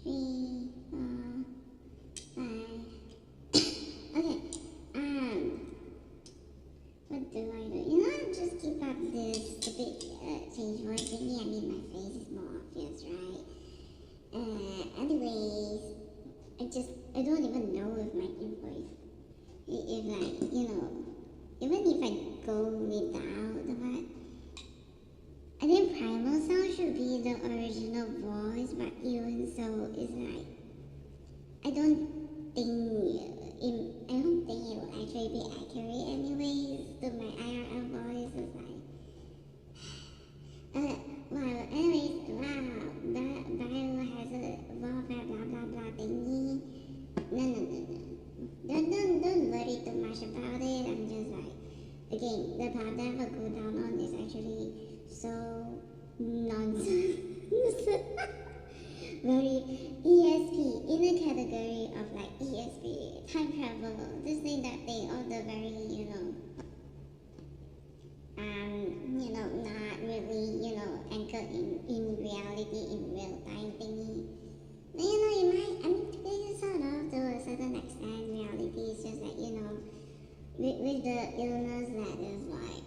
3, 4, 5. Okay. What do I do? Just keep up this stupid change voice thingy. I mean, my face is more obvious, right? Anyways, I don't even know if my invoice, if like, even if I go without the part, I think primal sound should be the original voice, but even so, it's like, I don't think it will actually be accurate anyways to my IRL voice. It's like, biohazard, blah blah blah blah thingy. No. Don't worry too much about it. I'm just like, again, the part that I will go down on is actually so nonsense. Very ESP, in the category of like ESP, time travel, this thing, that thing, all the very, not really, anchored in reality, in real time thingy. It might, this is sort of, to a certain extent, reality is just like, with the illness that is like,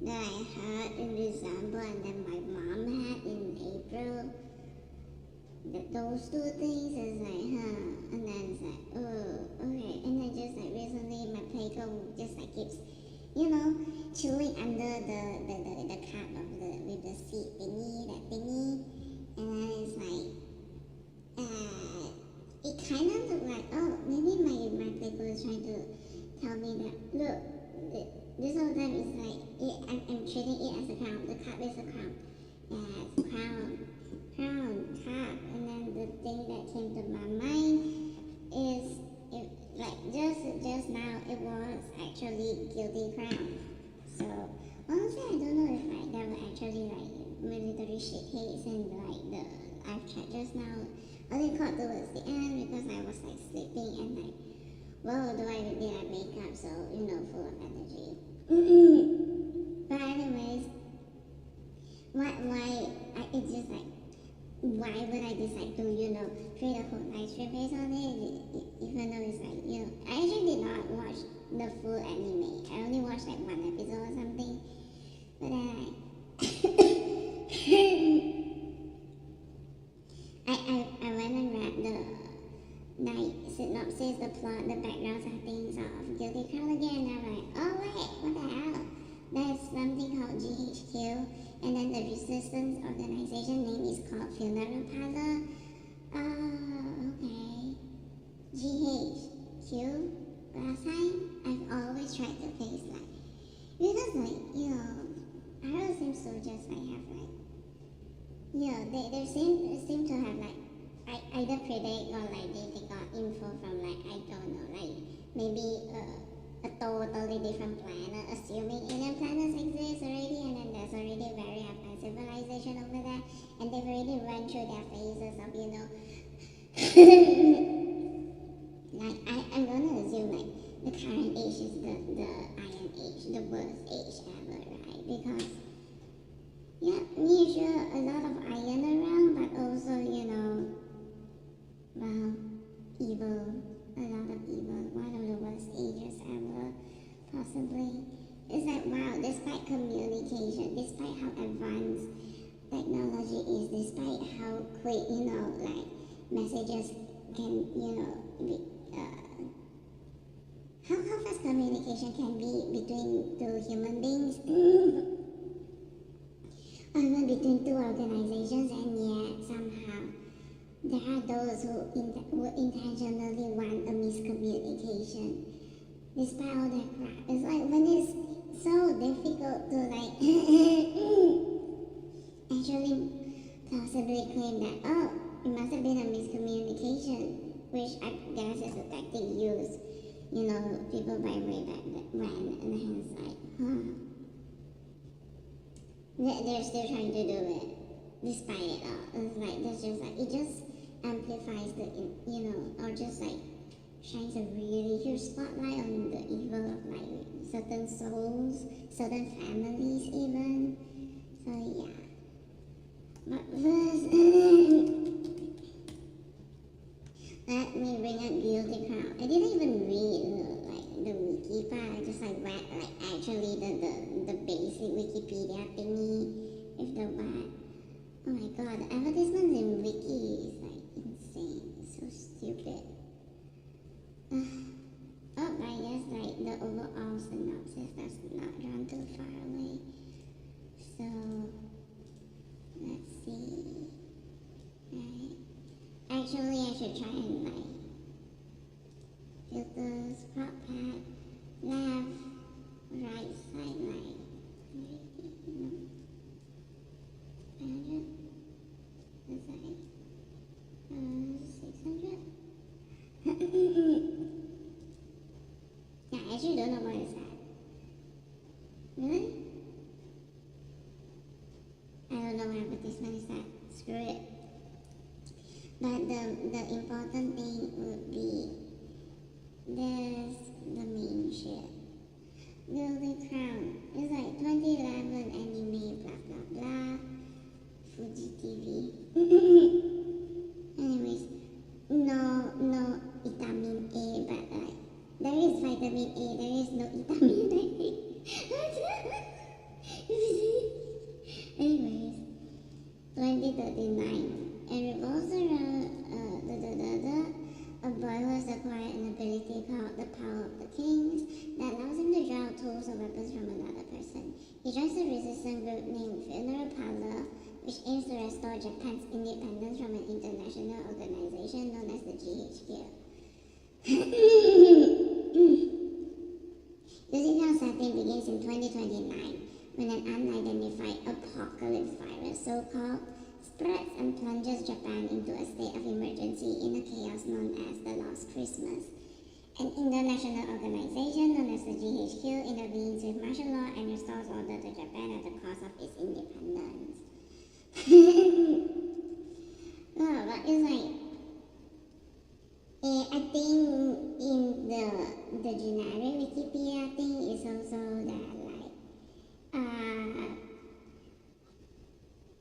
that I had in December and then my mom had in April, those two things is like, and then it's like, oh, okay, and then just like recently my playground just like keeps, chilling under the cap of with the seat thingy, that thingy, and then it's like, it kind of looked like, oh, maybe my playground is trying to tell me that, look, this whole time is like, I'm treating it as a crown, the cup is a crown, yes, crown, cup, and then the thing that came to my mind is, just now, it was actually guilty crown. So, honestly, I don't know if there were actually military shit case and the live chat just now. I only caught towards the end because I was sleeping and whoa, did I wake up so, full of energy. But anyways, it's just why would I decide to, create a whole live stream based on it, even though it's I actually did not watch the full anime. I only watched one episode or something, but then I went and read the synopsis, the plot, the background settings of Guilty Crown again, and I'm like, oh wait, what the hell? There's something called GHQ, and then the resistance organization name is called Funeral Parlor. Okay. GHQ. Last time, I've always tried to face because Arrow seems to just have they seem to have either predict or they got info from I don't know, maybe a totally different planet, assuming alien planets exist already, and then there's already very advanced civilization over there, and they've already run through their phases of I'm gonna assume the current age is the Iron Age, the worst age ever, right? Because sure, a lot of iron around, but also evil, a lot of evil, one of the worst ages ever, possibly. It's wow, despite communication, despite how advanced technology is, despite how quick, messages can, be, how fast communication can be between two human beings, or even between two organizations, and yet somehow there are those who intentionally want a miscommunication. Despite all that crap, it's when it's so difficult to actually plausibly claim that, oh, it must have been a miscommunication, which I guess is a tactic used, people by way back when, and then it's they're still trying to do it, despite it all. It's there's just it just amplifies the, or just shines a really huge spotlight on the evil of certain souls, certain families even. So yeah. But first, let me bring a guilty crowd. I didn't even read like the wiki part. I just like read like actually the basic Wikipedia thingy with the what. Oh my god, the advertisements in wiki is like insane. It's so stupid. Oh, I guess like the overall synopsis does not run too far away. So let's see. Right. Actually, I should try and like filters, prop pad, left, right side light. No. 500. That's like 600. Yeah, I actually don't know what is that. Really? I don't know what advertisement is that. Screw it. But the important thing would be this, the main shit. Golden Crown. It's like 2011 anime, blah blah blah. Fuji TV. Anyways, no vitamin A, but like there is vitamin A, there is no vitamin A. Anyways, 2039. It revolves around a boy who has acquired an ability called the Power of the Kings that allows him to draw tools or weapons from another person. He joins a resistance group named Funeral Parlor, which aims to restore Japan's independence from an international organization known as the GHQ. The original setting begins in 2029 when an unidentified apocalypse virus, so-called, spreads and plunges Japan into a state of emergency in a chaos known as the Lost Christmas. An international organization known as the GHQ intervenes with martial law and restores order to Japan at the cost of its independence. Oh, but it's like, I think in the generic Wikipedia thing is also that like,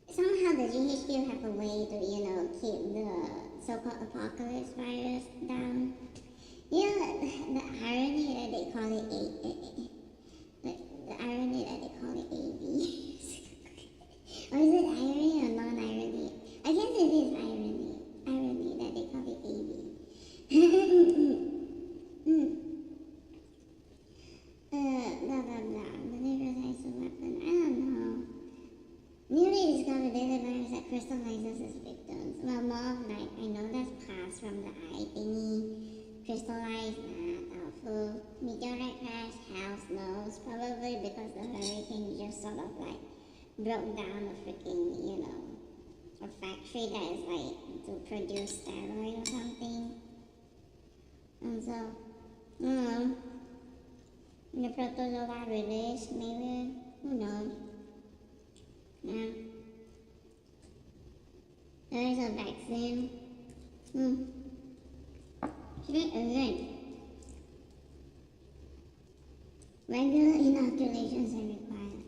somehow the GHQ have a way to, keep the so-called apocalypse virus down. The irony that they call it the irony that they call it AB. Or is it irony or non-irony? I guess it is irony that they call it AB. Blah blah blah. The neutralized weapon. I don't know. Newly discovered data virus that crystallizes its victims. Well, more of like, I know that's passed from the eye thingy. Crystallized, doubtful. Meteorite crash, house knows. Probably because the hurricane just sort of like broke down a freaking, a factory that is like to produce steroid or something. And so, the protozoa release, maybe, who knows? Yeah. There is a vaccine. Again. Regular inoculations are required.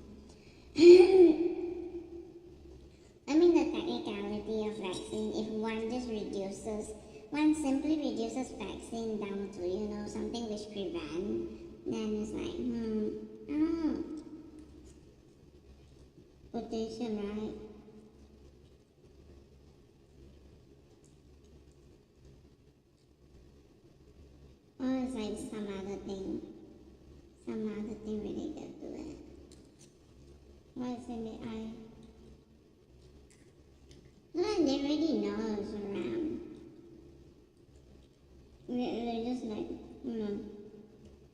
I mean the technicality of vaccine, if one simply reduces vaccine down to, something which prevent, then it's like, I don't know. Potassium, right? Or it's like some other thing related to it. What is in the eye? No, they already know it's around. They're just like,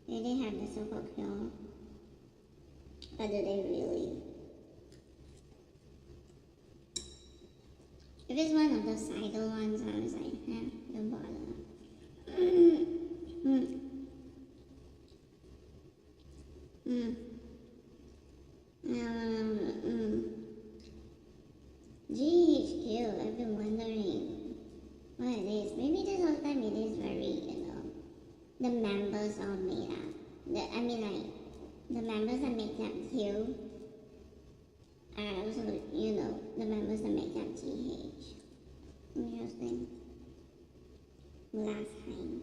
they didn't have the so-called cure. But do they really? If it's one of those sidle ones, I was like, don't bother. GHQ, I've been wondering what it is. Maybe this whole time it is very, the members all made up. The members that make up Q are also, the members that make up GH. Interesting. last time.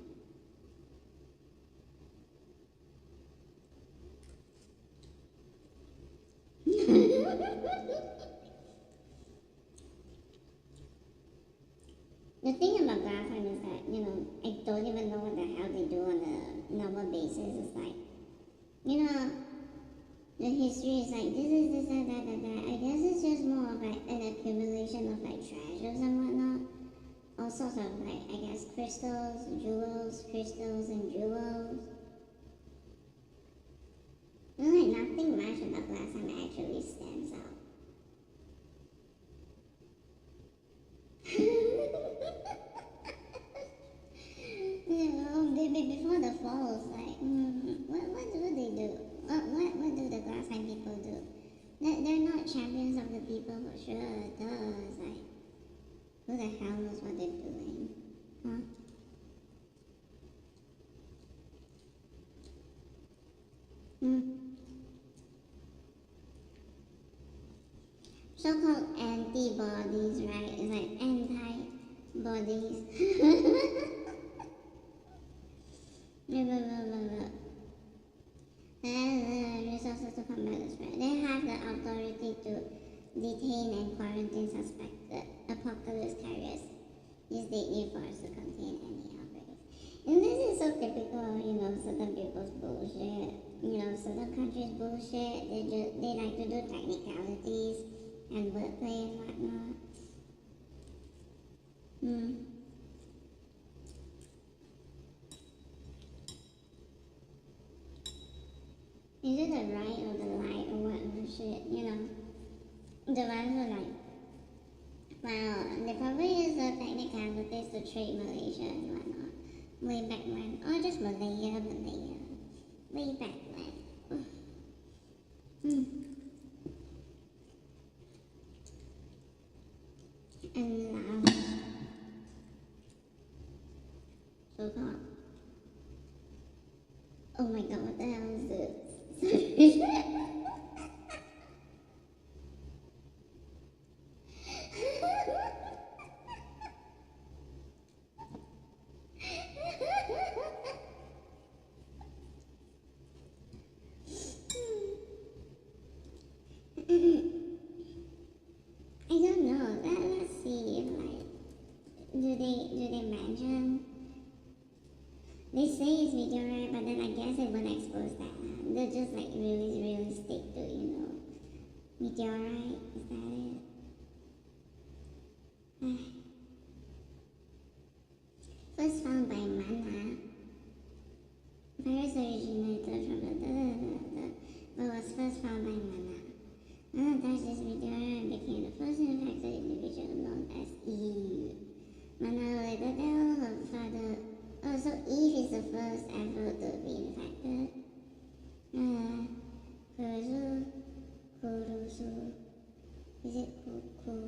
The thing about graphite is that, I don't even know what the hell they do on a normal basis. It's like, the history is like, this is this and that. I guess it's just more of like an accumulation of like treasures and whatnot. All sorts of like, I guess, crystals and jewels. Like nothing much about glass actually stands out. Before the falls, like, what do they do? What do the glass people do? They're not champions of the people for sure. It's like, who the hell knows what they're doing? Huh? So-called antibodies, right? It's like antibodies. Resources to combat the spread. They have the authority to detain and quarantine suspected apocalypse carriers. Use deadly force to contain any outbreaks. And this is so typical, certain people's bullshit. Certain countries' bullshit. They like to do technicalities and wordplay and whatnot. Is it the right or the light or what shit, The ones who like, well, they probably use the technicalities to trade Malaysia and whatnot. Way back when. Or just Malaya. Way back when. And Laos. So-called. Oh my god, what the hell is this? I don't know. Let's see if like do they mention? They say it's meteorite, but then I guess it won't expose that. They'll just like really stick to meteorite. Is that it? First found by Mana. Virus originated from but was first found by Mana. Mana touched this meteorite and became the first infected individual known as Eve. Mana later told her father. Oh, so Eve is the first ever to be infected. Kurusu. Is it Karasu?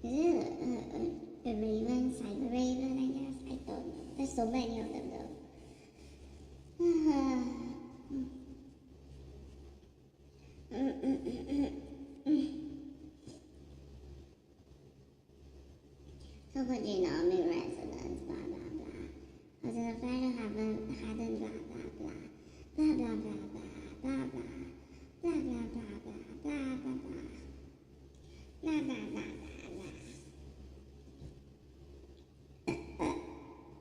Is it a raven, cyber raven, I guess? I don't know. There's so many of them though. So-called genomic resonance, blah blah blah. Was in a flight of hadn't blah blah blah. Blah blah blah blah blah blah. Blah blah blah blah blah blah blah. Blah blah blah blah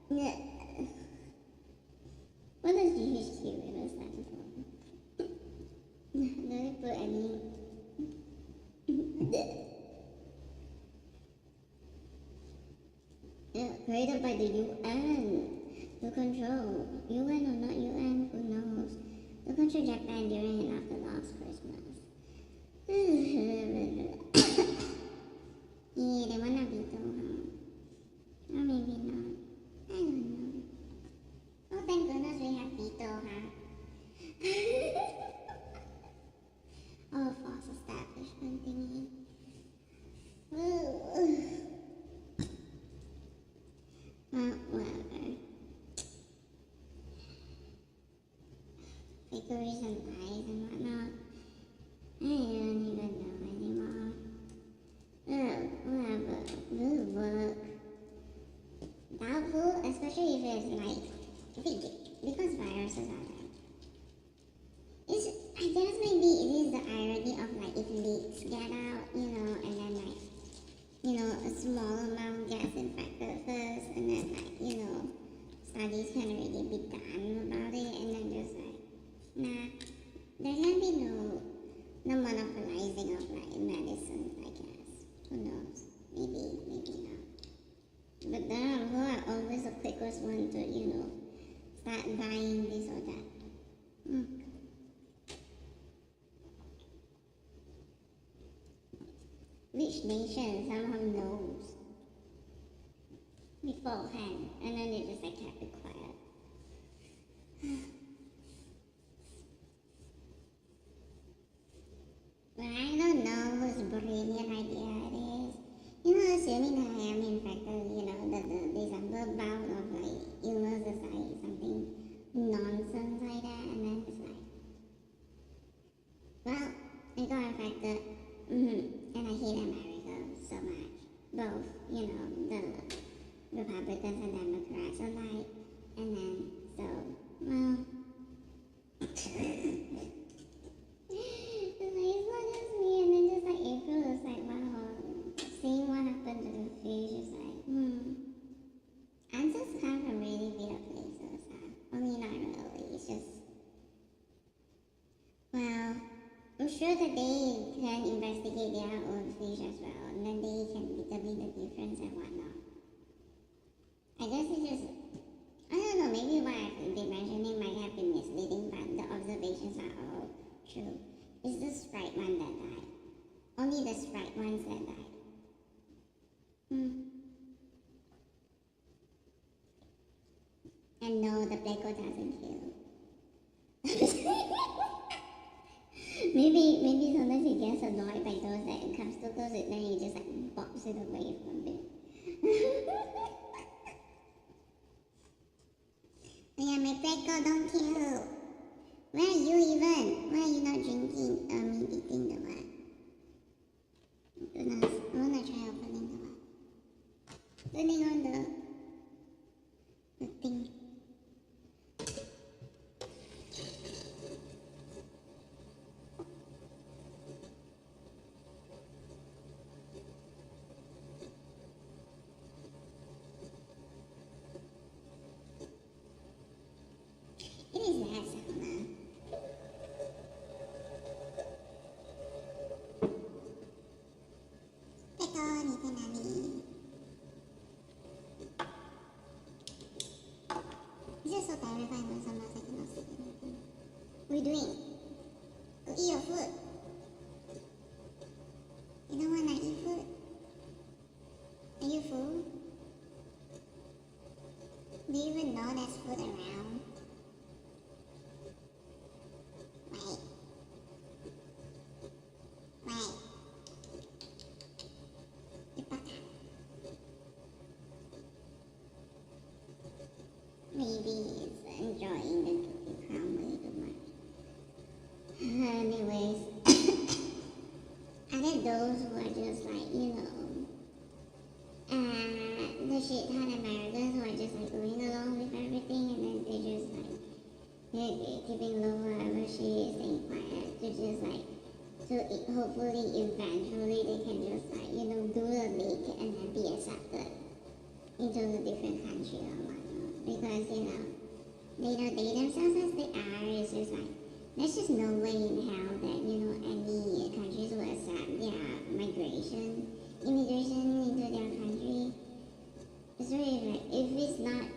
blah. What does GHQ even stand for? Did I put any? Created by the UN to control. UN or not UN, who knows? To control Japan during and after last Christmas. Yeah, they wanna be too, huh? Or maybe not. I don't know. Oh, thank goodness we have veto, huh? Oh, false establishment thingy. Whatever. Fakeries and lies and whatnot. I don't even know anymore. guess maybe it is the irony of like if leaks get out, and then like, a small amount gets infected first, and then like, studies can already be done about it, and then just like, nah, there can be no monopolizing of like medicines, I guess. Who knows? Maybe not. But then who are always the quickest one to, start buying this or that. Which nation somehow knows beforehand, and then they just like kept it quiet. But I don't know whose brilliant idea it is. Assuming that I am infected, the December bout of like illness is like something nonsense like that, and then it's like, well, I got infected, and I hate America so much. Both, the Republicans and Democrats alike, and then so, well. It's not just me, and then just like April is like, wow, seeing what happened to the fish is like, Answers come from really weird places, I mean, not really, it's just, well, I'm sure that they can investigate their own fish as well, and then they can determine the difference and whatnot. I guess it's just, I don't know, maybe what I've been mentioning might have been misleading, but the observations are all true. It's the striped one that died. Only the striped ones that died. And no, the Pleco doesn't kill. maybe sometimes he gets annoyed by those that comes to close it, then he just like bops it away from it. But yeah, my Pleco don't kill. Where are you even? Why are you not drinking? Eating the what? Goodness, I wanna try opening the what? Turning on the thing. It is that sound, huh? It's just so terrifying when sometimes I cannot see anything. What are you doing? Go eat your food. You don't wanna eat food? Are you full? Do you even know there's food around? Wait. Maybe it's enjoying the crown way too much. Anyways, are there those who are just like, the shit-ton Americans who are just like going along with everything, and then they just like, they're keeping low whatever shit, staying quiet, to just like, hopefully eventually they can just like, do the leak and then be accepted into a different country or whatnot. Because, they themselves as they are, it's just like, there's just no way in hell that, any countries will accept their immigration into their country. It's really like, if it's not,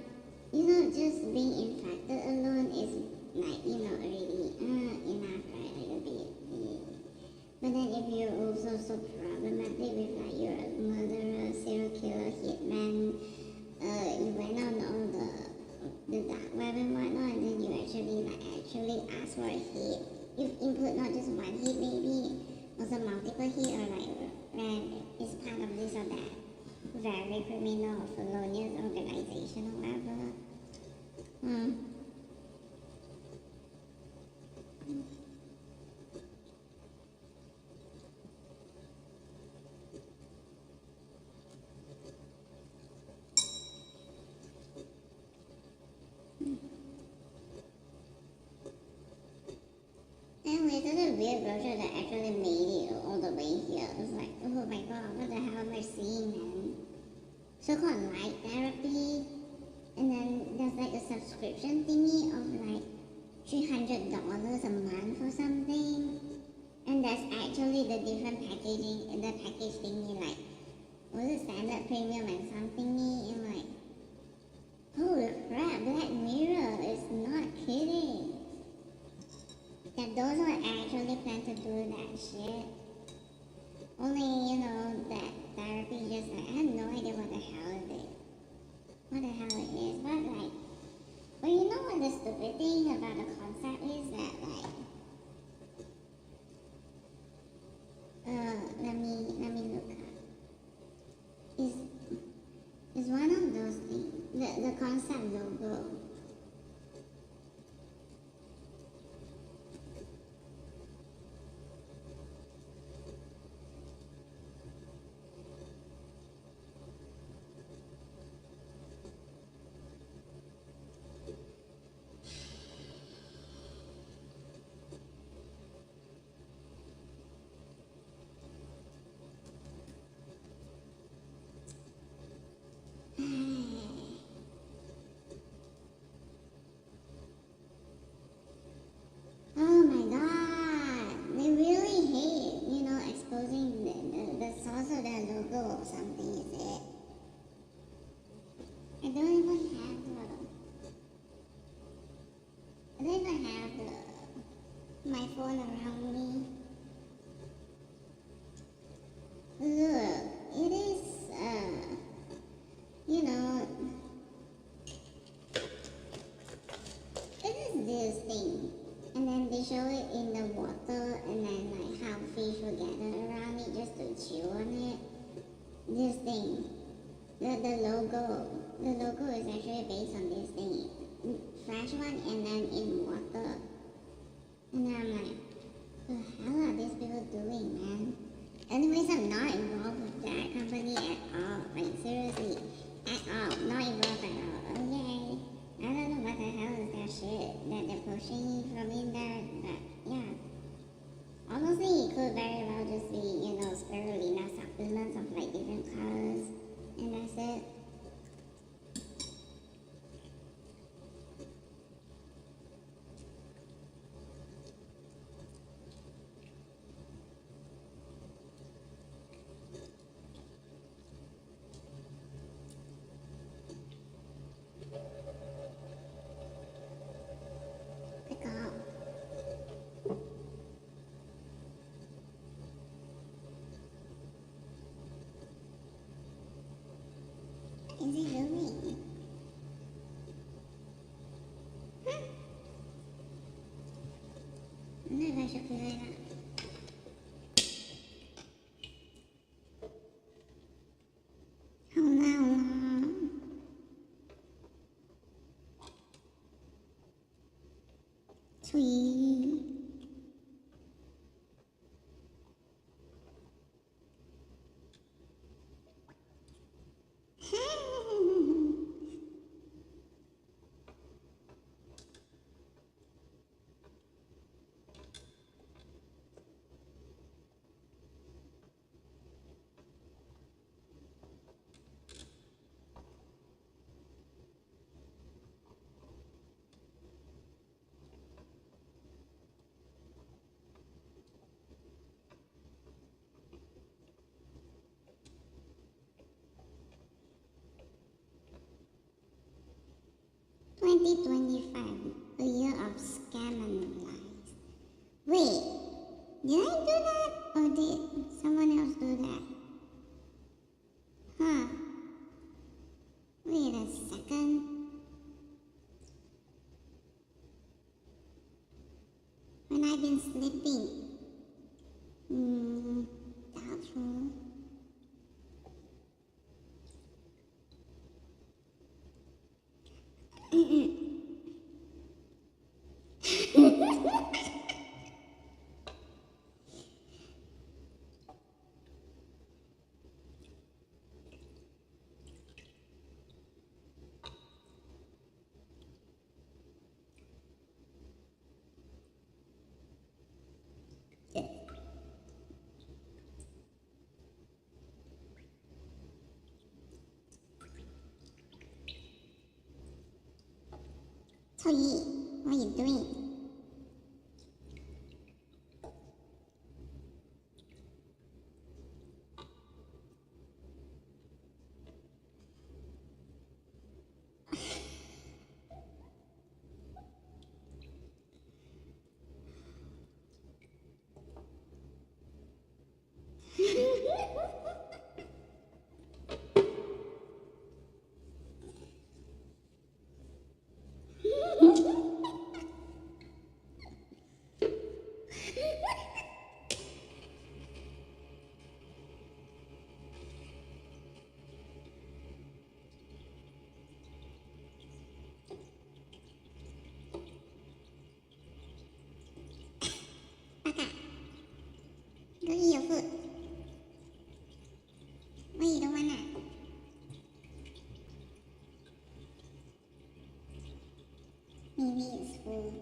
just being infected alone is like, already enough, right? Like a bit. But then if you're also so problematic with like you're a murderer, serial killer, hitman, you went on all the dark web and whatnot, and then you actually ask for a hit. You input not just one hit, maybe also multiple hit, or like it's part of this or that very criminal or felonious organization or whatever. Anyway, the weird brochure that actually made it all the way here. I was like, oh my god, what the hell am I seeing, man? So-called light therapy, and then there's like a subscription thingy of like $300 a month or something, and that's actually the different packaging, the package thingy, like was it standard, premium, and something, and like, holy crap, Black Mirror is not kidding. That those who actually plan to do that shit. Only, that therapy just like, I have no idea what the hell it is. What the hell it is, but you know what the stupid thing about the concept is that like, let me look up. Is one of those things, the concept logo. Oh my god, they really hate, exposing the source of their logo or something, is it? I don't even have my phone around me. Look, it is, it is this thing. And then they show it in the water, and then like how fish will gather around it just to chew on it. This thing, the logo is actually based on this thing, fresh one, and then in water. And then I'm like, what the hell are these people doing, man? Anyways, I'm not involved with that company at all. Like seriously, at all, not involved at all. Okay. I don't know what the hell is that shit that they're pushing from in there, but yeah. Honestly, it could very well just be, spirulina supplements of like different colors, and that's it. Pick up. Is it really? I don't know if I should figure it out. Hold on. Sweet. $2025, a year of scam and lies. Wait, did I do that or did someone else do that? Huh? Wait a second. When I've been sleeping. Doubtful. So Yi, what are you doing? Baka, go eat your food. Why you don't wanna? Maybe it's food.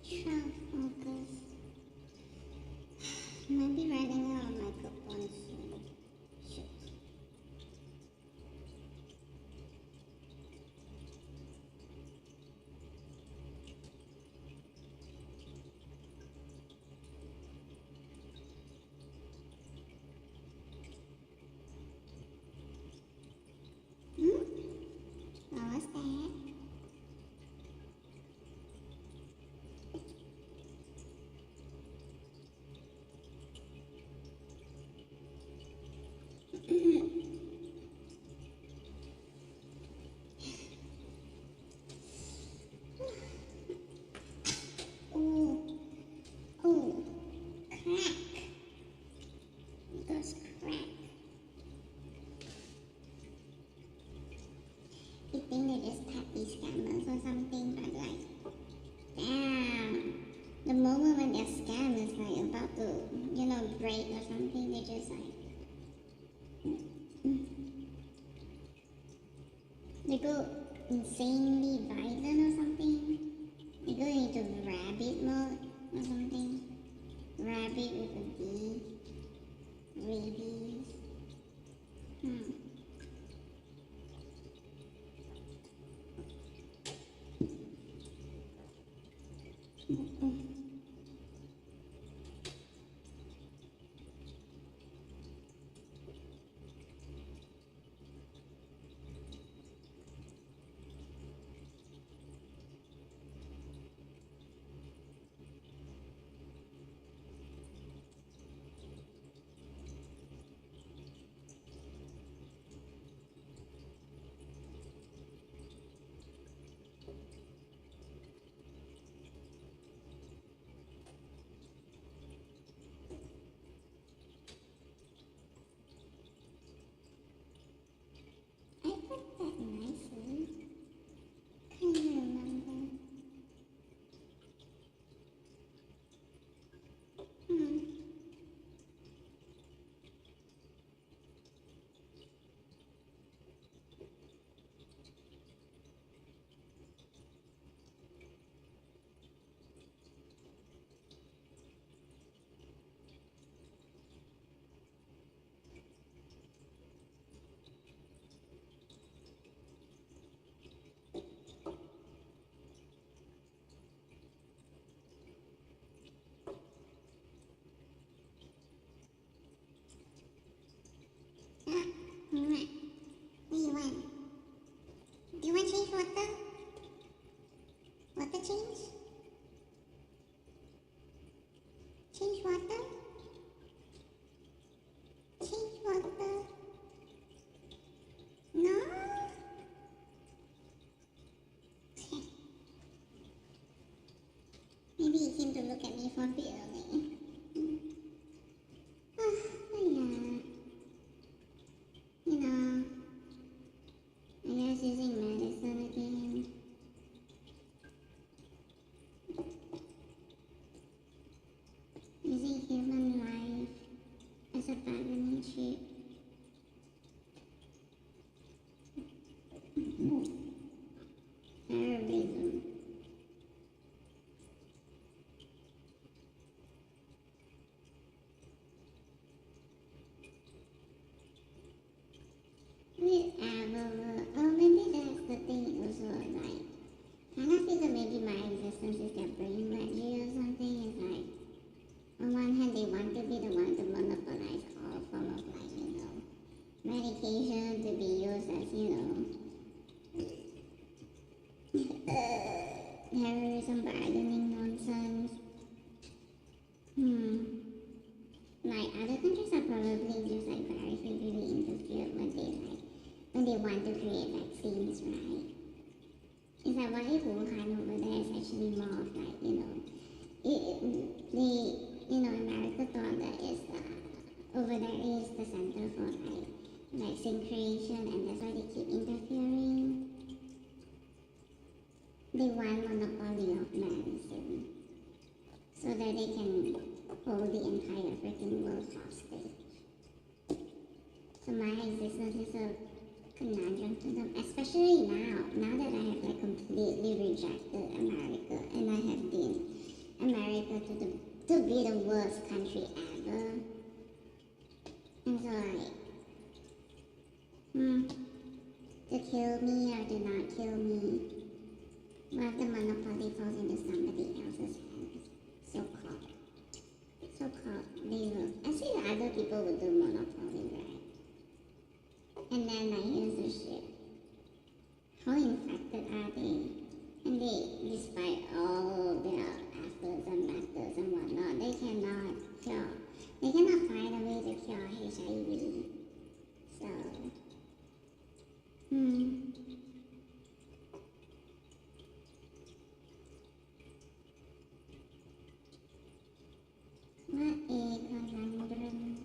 Try focus. Might be running out of microphone soon. Shit. What was that? Ooh, ooh, crack. Those crack. You think they're just happy scammers or something, but like, damn. The moment when their scam is like about to, break or something, they just like, they go insanely violent or something. They go into rabbit mode or something. Rabbit with a B. Rabies. I put that nicely. Can't remember. Alright. What do you want? Do you want change water? Water change? Change water? Change water? look at me for feeling. But yeah, you know, I guess using medicine again. Using human life as a bargaining chip. Terrorism. Maybe that's the thing also, like, kind of feel that maybe my existence is their brain magic or something. It's like, on one hand, they want to be the one to monopolize all form of, like, medication to be used as, terrorism bargaining nonsense. Like, other countries are probably just, like, very heavily interfered when they want to create vaccines, right? It's like, what if Wuhan over there is actually more of, like, America thought that over there is the center for, like, vaccine creation, and that's why they keep interfering. They want monopoly of medicine so that they can hold the entire freaking world hostage. So my existence is a conundrum to them, especially now that I have, like, completely rejected America, and I have been America to be the worst country ever. And so, like, to kill me or to not kill me, what if the monopoly falls into somebody else's hands? So-called. They will. Actually, other people would do monopoly, right? And then, like, here's the shit. How infected are they? And despite all their efforts and methods and whatnot, they cannot find a way to cure HIV. So, what a conundrum.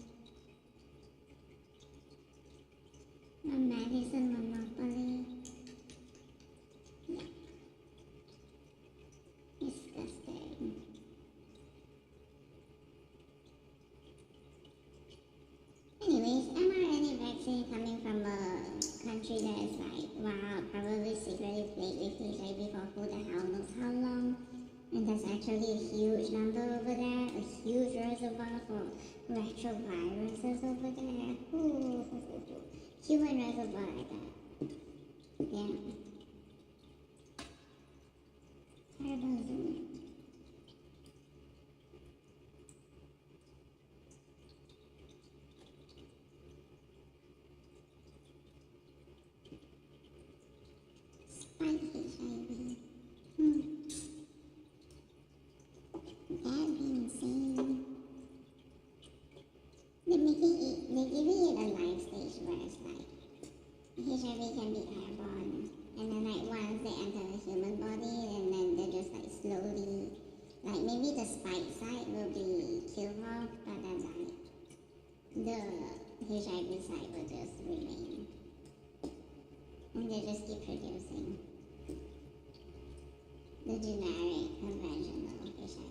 A medicine monopoly. Yeah. Disgusting. Anyways, mRNA vaccine coming from a country that is, like, wow, probably secretly plagued with HIV for who the hell knows how long. And there's actually a huge number over there, a huge reservoir for retroviruses over there. Ooh. Human reservoir like that. Yeah. Terrible, isn't it? Spike HIV. That'd be insane. They're giving it a life stage where it's like, HIV can be airborne, and then, like, once they enter the human body, and then they're just, like, slowly, like, maybe the spike site will be killed off, but then, like, the HIV site will just remain, and they just keep producing the generic conventional HIV.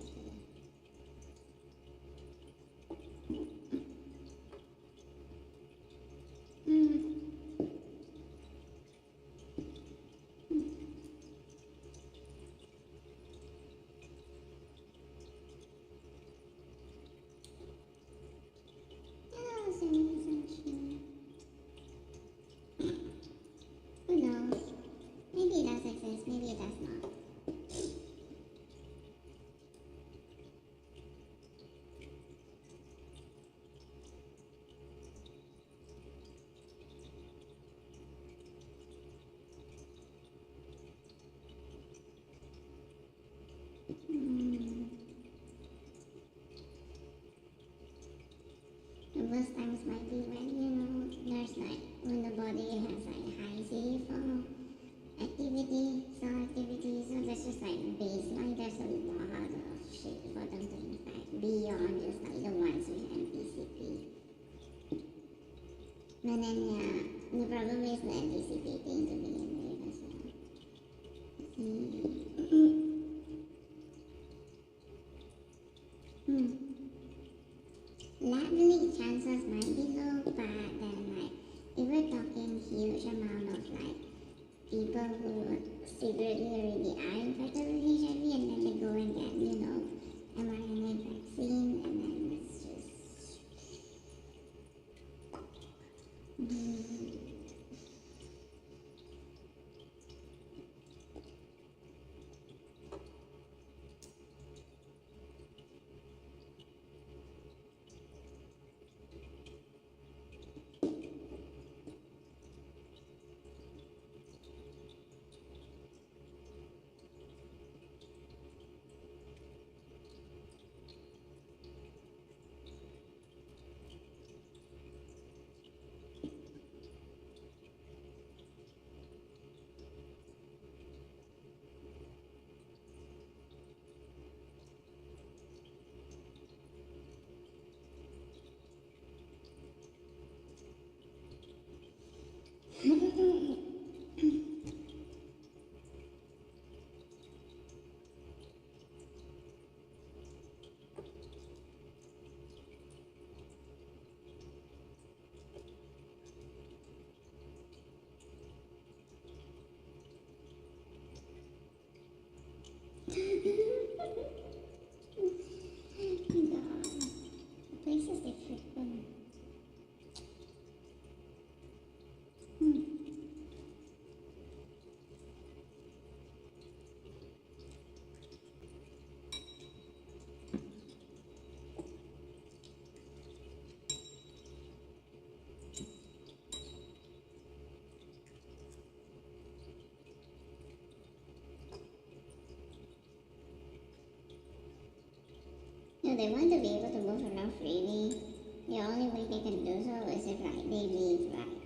Who knows? Maybe it does exist, maybe it does not. The worst times might be when, there's, like, when the body has, like, high CD4 activity, cell activity, so that's just, like, baseline. There's a lot of shit for Likely chances might be low, but then like if we're talking huge amount of like people who secretly already are infected with HIV and then they go and get, mRNA vaccine and then it's just God, places they frequent. They want to be able to move around freely. The only way they can do so is if like they live like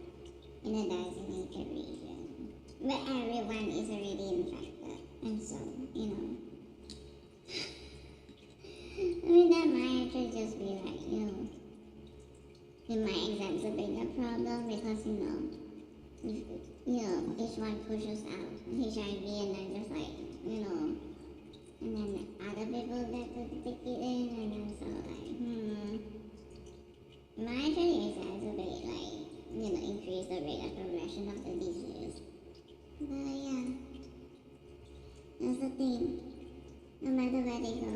in a designated region where everyone is already infected, and so that might actually just be like it might exacerbate the problem because each one pushes out HIV and then just like and then other people get to take it in, and then so like, it might actually exacerbate, like, increase the rate of progression of the disease. But yeah, that's the thing. No matter where they go,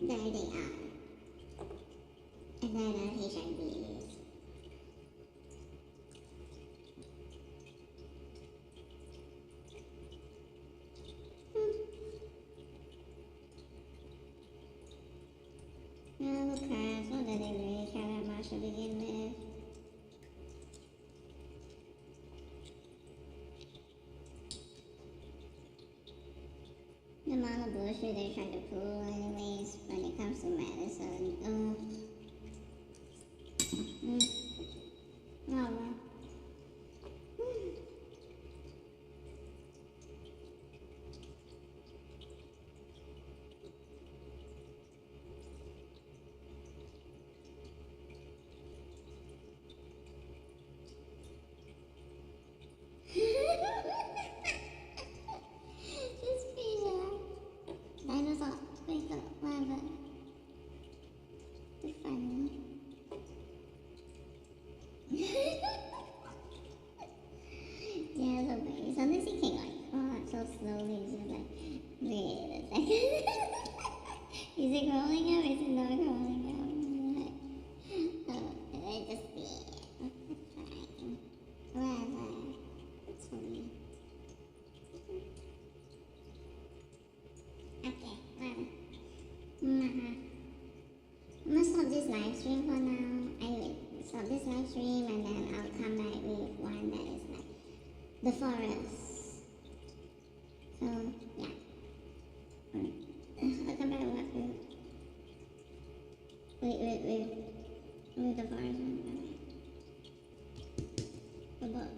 there they are. And then HIV is. No, who cares? Not that they really care that much to begin with. The amount of bullshit they try to pull anyways when it comes to medicine. Oh well. Just be dinosaur, wake up, whatever. It's funny. Yeah, so funny. Sometimes he can like crawl out so slowly, it's just like, wait a second. Is it crawling up? Is it not crawling up? It just be. It's fine. Whatever. It's funny. Okay, whatever. I'm gonna stop this live stream for now. I will stop this live stream and then I'll come back with one that is like the forest. So yeah. I'll come back with the forest one. About